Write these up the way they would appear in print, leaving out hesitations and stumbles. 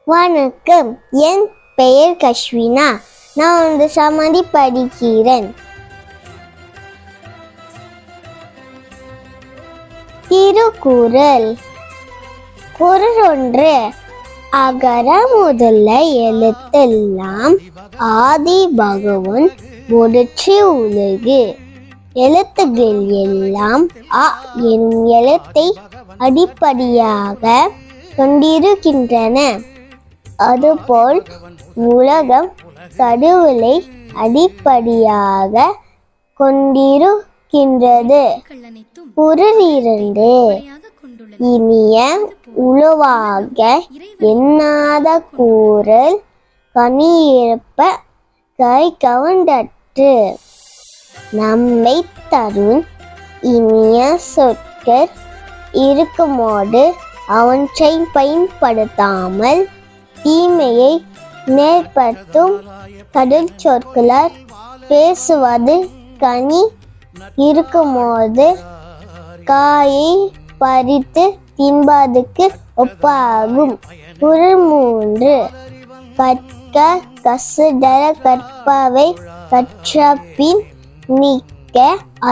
வணக்கம், என் பெயர் கஷ்வினா. நான் சமதி படிக்கிறேன். திருக்குறள். குறள் ஒன்று. அகர முதல எழுத்தெல்லாம் ஆதி பகவன் முதற்றே உலகு. எழுத்துகள் எல்லாம் அ எனும் எழுத்தை அடிப்படையாக கொண்டிருக்கின்றன. அதுபோல் உலகம் கடவுளை அடிப்படையாக கொண்டிருக்கின்றது. குறள் 2. இனிய உளவாக எண்ணாத கூறல் கனியிருப்ப கை கவண்டற்று. நம்மை தரும் இனிய சொற்கள் இருக்குமோடு அவற்றை பயன்படுத்தாமல் தீமையை நேர்படுத்தும் கடல் சொற்களால் பேசுவது கனி இருக்குமோது காயை பறித்து தின்பதுக்கு ஒப்பாகும். குறள் 3. கற்க கசடர கற்பவை கற்றபின் நிற்க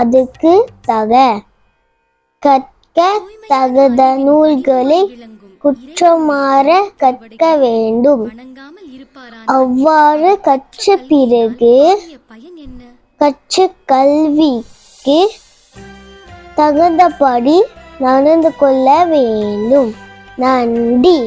அதுக்கு தக. கற்க தகுந்த நூல்களை குற்றமாற கற்க வேண்டும். அவ்வாறு கற்ற பிறகு கற்ற கல்விக்கு தகுந்தபடி நடந்து கொள்ள வேண்டும். நன்றி.